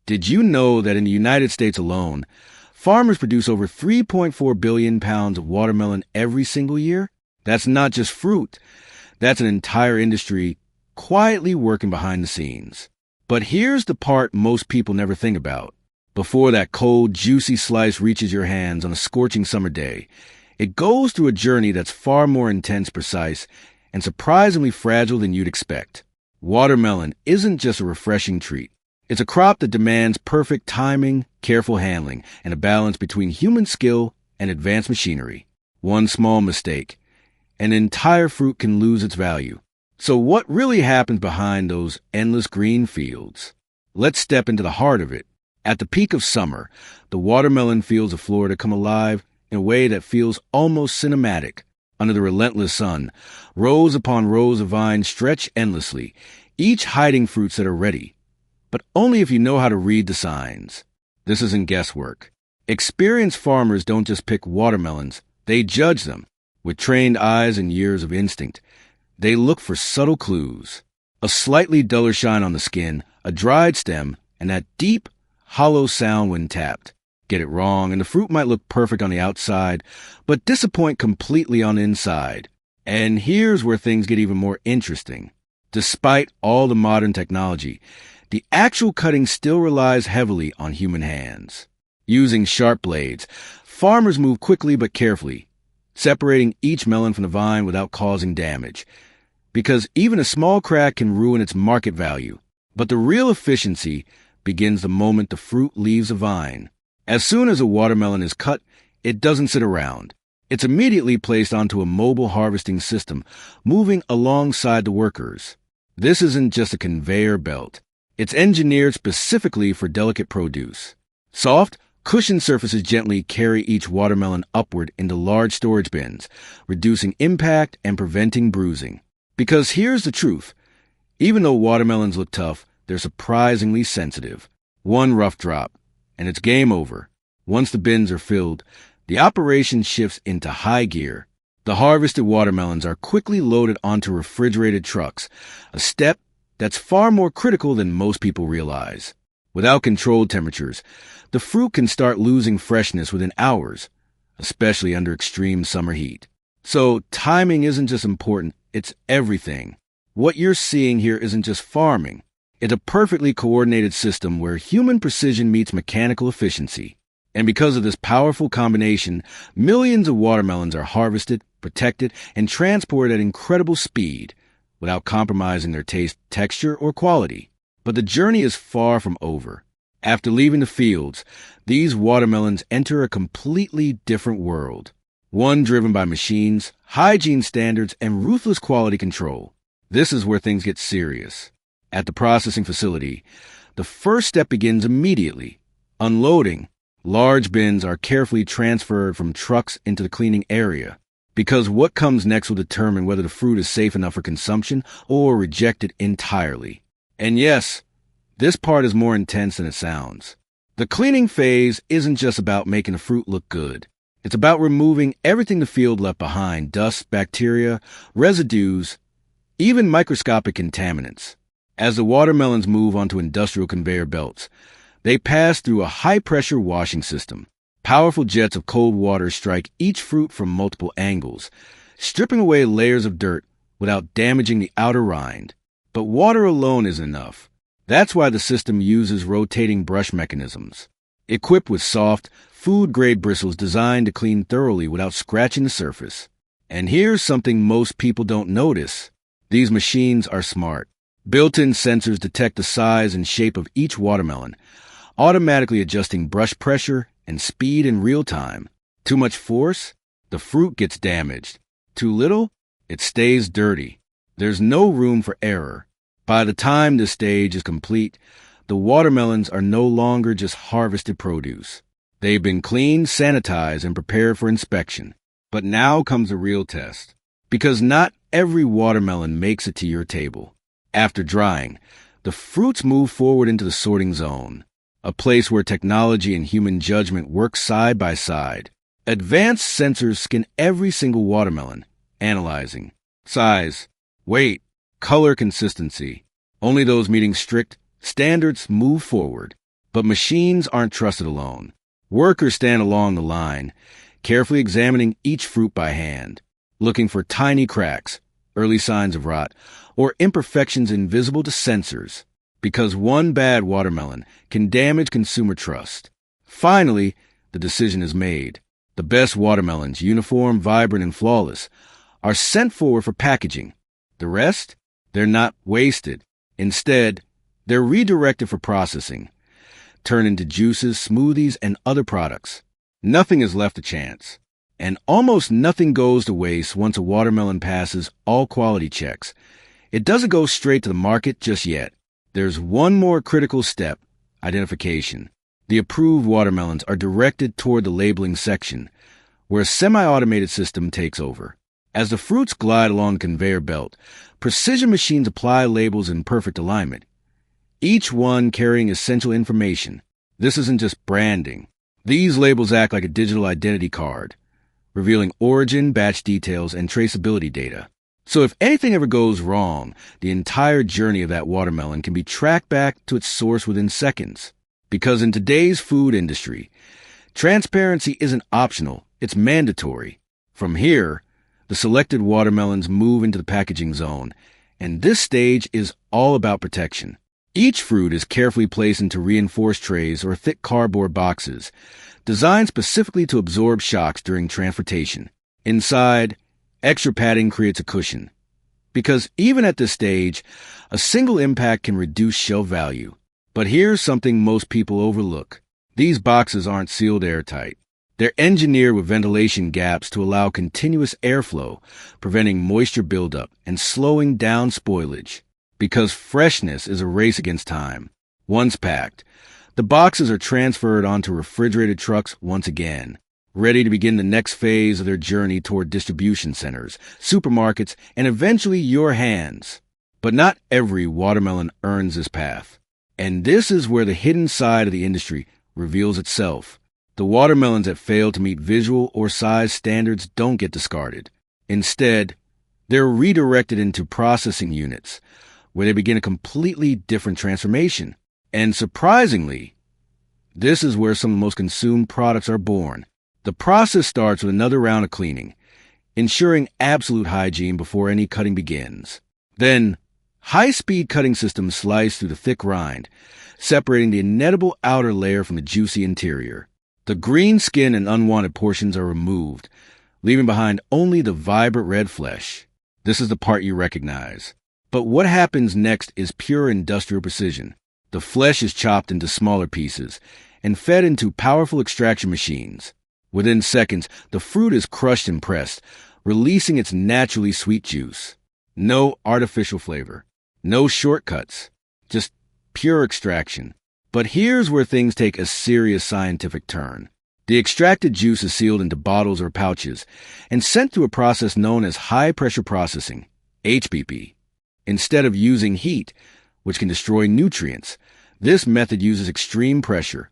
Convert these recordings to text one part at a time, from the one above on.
Did you know that in the United States alone, farmers produce over 3.4 billion pounds of watermelon every single year? That's not just fruit. That's an entire industry quietly working behind the scenes. But here's the part most people never think about. Before that cold, juicy slice reaches your hands on a scorching summer day, it goes through a journey that's far more intense, precise, and surprisingly fragile than you'd expect. Watermelon isn't just a refreshing treat. It's a crop that demands perfect timing, careful handling, and a balance between human skill and advanced machinery. One small mistake, an entire fruit can lose its value. So what really happens behind those endless green fields? Let's step into the heart of it. At the peak of summer, the watermelon fields of Florida come alive in a way that feels almost cinematic. Under the relentless sun, rows upon rows of vines stretch endlessly, each hiding fruits that are ready. But only if you know how to read the signs. This isn't guesswork. Experienced farmers don't just pick watermelons, they judge them. With trained eyes and years of instinct, they look for subtle clues. A slightly duller shine on the skin, a dried stem, and that deep, hollow sound when tapped. Get it wrong, and the fruit might look perfect on the outside, but disappoint completely on the inside. And here's where things get even more interesting. Despite all the modern technology, the actual cutting still relies heavily on human hands. Using sharp blades, farmers move quickly but carefully, separating each melon from the vine without causing damage. Because even a small crack can ruin its market value. But the real efficiency begins the moment the fruit leaves a vine. As soon as a watermelon is cut, it doesn't sit around. It's immediately placed onto a mobile harvesting system, moving alongside the workers. This isn't just a conveyor belt. It's engineered specifically for delicate produce. Soft, cushioned surfaces gently carry each watermelon upward into large storage bins, reducing impact and preventing bruising. Because here's the truth. Even though watermelons look tough, they're surprisingly sensitive. One rough drop, and it's game over. Once the bins are filled, the operation shifts into high gear. The harvested watermelons are quickly loaded onto refrigerated trucks, a step that's far more critical than most people realize. Without controlled temperatures, the fruit can start losing freshness within hours, especially under extreme summer heat. So timing isn't just important, it's everything. What you're seeing here isn't just farming. It's a perfectly coordinated system where human precision meets mechanical efficiency. And because of this powerful combination, millions of watermelons are harvested, protected, and transported at incredible speed, without compromising their taste, texture, or quality. But the journey is far from over. After leaving the fields, these watermelons enter a completely different world. One driven by machines, hygiene standards, and ruthless quality control. This is where things get serious. At the processing facility, the first step begins immediately. Unloading. Large bins are carefully transferred from trucks into the cleaning area, because what comes next will determine whether the fruit is safe enough for consumption or rejected entirely. And yes, this part is more intense than it sounds. The cleaning phase isn't just about making the fruit look good. It's about removing everything the field left behind: dust, bacteria, residues, even microscopic contaminants. As the watermelons move onto industrial conveyor belts, they pass through a high-pressure washing system. Powerful jets of cold water strike each fruit from multiple angles, stripping away layers of dirt without damaging the outer rind. But water alone isn't enough. That's why the system uses rotating brush mechanisms, equipped with soft, food-grade bristles designed to clean thoroughly without scratching the surface. And here's something most people don't notice. These machines are smart. Built-in sensors detect the size and shape of each watermelon, automatically adjusting brush pressure and speed in real time. Too much force? The fruit gets damaged. Too little? It stays dirty. There's no room for error. By the time this stage is complete, the watermelons are no longer just harvested produce. They've been cleaned, sanitized, and prepared for inspection. But now comes the real test. Because not every watermelon makes it to your table. After drying, the fruits move forward into the sorting zone, a place where technology and human judgment work side by side. Advanced sensors scan every single watermelon, analyzing size, weight, color consistency. Only those meeting strict standards move forward. But machines aren't trusted alone. Workers stand along the line, carefully examining each fruit by hand, looking for tiny cracks, early signs of rot, or imperfections invisible to sensors, because one bad watermelon can damage consumer trust. Finally, the decision is made. The best watermelons, uniform, vibrant, and flawless, are sent forward for packaging. The rest? They're not wasted. Instead, they're redirected for processing, turned into juices, smoothies, and other products. Nothing is left to chance. And almost nothing goes to waste once a watermelon passes all quality checks. It doesn't go straight to the market just yet. There's one more critical step: identification. The approved watermelons are directed toward the labeling section, where a semi-automated system takes over. As the fruits glide along the conveyor belt, precision machines apply labels in perfect alignment, each one carrying essential information. This isn't just branding. These labels act like a digital identity card, revealing origin, batch details, and traceability data. So if anything ever goes wrong, the entire journey of that watermelon can be tracked back to its source within seconds. Because in today's food industry, transparency isn't optional, it's mandatory. From here, the selected watermelons move into the packaging zone, and this stage is all about protection. Each fruit is carefully placed into reinforced trays or thick cardboard boxes, designed specifically to absorb shocks during transportation. Inside, extra padding creates a cushion, because even at this stage, a single impact can reduce shelf value. But here's something most people overlook. These boxes aren't sealed airtight. They're engineered with ventilation gaps to allow continuous airflow, preventing moisture buildup and slowing down spoilage. Because freshness is a race against time. Once packed, the boxes are transferred onto refrigerated trucks once again, ready to begin the next phase of their journey toward distribution centers, supermarkets, and eventually your hands. But not every watermelon earns this path. And this is where the hidden side of the industry reveals itself. The watermelons that fail to meet visual or size standards don't get discarded. Instead, they're redirected into processing units, where they begin a completely different transformation. And surprisingly, this is where some of the most consumed products are born. The process starts with another round of cleaning, ensuring absolute hygiene before any cutting begins. Then, high-speed cutting systems slice through the thick rind, separating the inedible outer layer from the juicy interior. The green skin and unwanted portions are removed, leaving behind only the vibrant red flesh. This is the part you recognize. But what happens next is pure industrial precision. The flesh is chopped into smaller pieces and fed into powerful extraction machines. Within seconds, the fruit is crushed and pressed, releasing its naturally sweet juice. No artificial flavor. No shortcuts. Just pure extraction. But here's where things take a serious scientific turn. The extracted juice is sealed into bottles or pouches and sent through a process known as high-pressure processing, HPP. Instead of using heat, which can destroy nutrients, this method uses extreme pressure,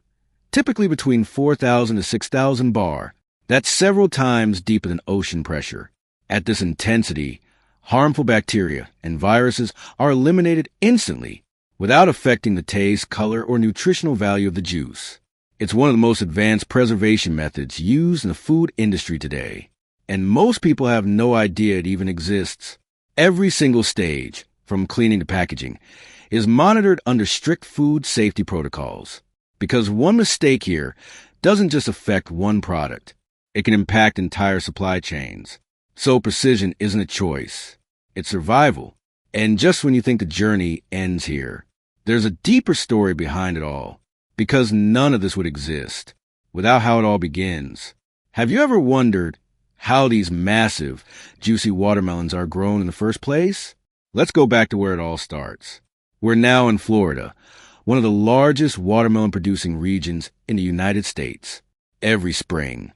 typically between 4,000 to 6,000 bar. That's several times deeper than ocean pressure. At this intensity, harmful bacteria and viruses are eliminated instantly, without affecting the taste, color, or nutritional value of the juice. It's one of the most advanced preservation methods used in the food industry today, and most people have no idea it even exists. Every single stage, from cleaning to packaging, is monitored under strict food safety protocols. Because one mistake here doesn't just affect one product, it can impact entire supply chains. So precision isn't a choice, it's survival. And just when you think the journey ends here, there's a deeper story behind it all. Because none of this would exist without how it all begins. Have you ever wondered how these massive, juicy watermelons are grown in the first place? Let's go back to where it all starts. We're now in Florida, one of the largest watermelon-producing regions in the United States. Every spring,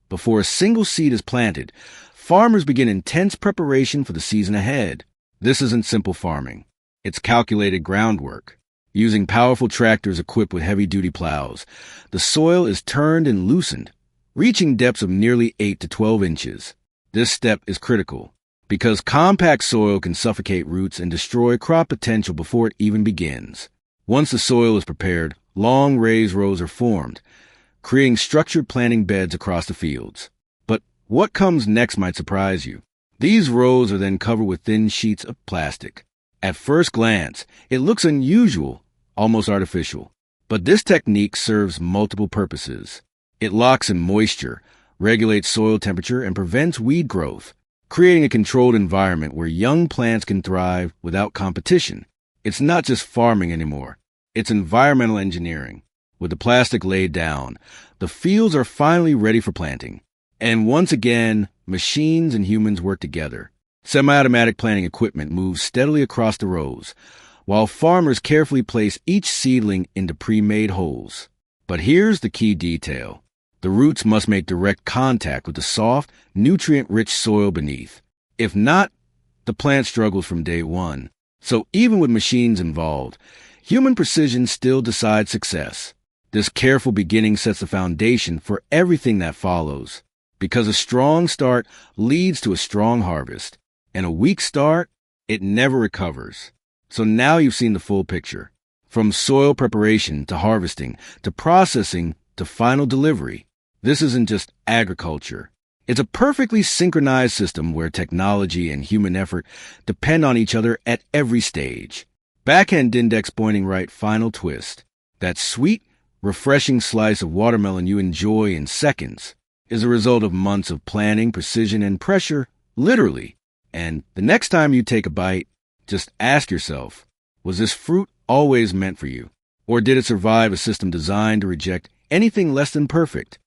before a single seed is planted, farmers begin intense preparation for the season ahead. This isn't simple farming. It's calculated groundwork. Using powerful tractors equipped with heavy-duty plows, the soil is turned and loosened, reaching depths of nearly 8 to 12 inches. This step is critical, because compact soil can suffocate roots and destroy crop potential before it even begins. Once the soil is prepared, long raised rows are formed, creating structured planting beds across the fields. But what comes next might surprise you. These rows are then covered with thin sheets of plastic. At first glance, it looks unusual, almost artificial. But this technique serves multiple purposes. It locks in moisture, regulates soil temperature, and prevents weed growth, creating a controlled environment where young plants can thrive without competition. It's not just farming anymore. It's environmental engineering. With the plastic laid down, the fields are finally ready for planting. And once again, machines and humans work together. Semi-automatic planting equipment moves steadily across the rows, while farmers carefully place each seedling into pre-made holes. But here's the key detail. The roots must make direct contact with the soft, nutrient-rich soil beneath. If not, the plant struggles from day one. So even with machines involved, human precision still decides success. This careful beginning sets the foundation for everything that follows. Because a strong start leads to a strong harvest, and a weak start, it never recovers. So now you've seen the full picture. From soil preparation to harvesting to processing to final delivery. This isn't just agriculture. It's a perfectly synchronized system where technology and human effort depend on each other at every stage. Backhand index pointing right final twist. That sweet, refreshing slice of watermelon you enjoy in seconds is a result of months of planning, precision, and pressure, literally. And the next time you take a bite, just ask yourself, was this fruit always meant for you? Or did it survive a system designed to reject anything less than perfect?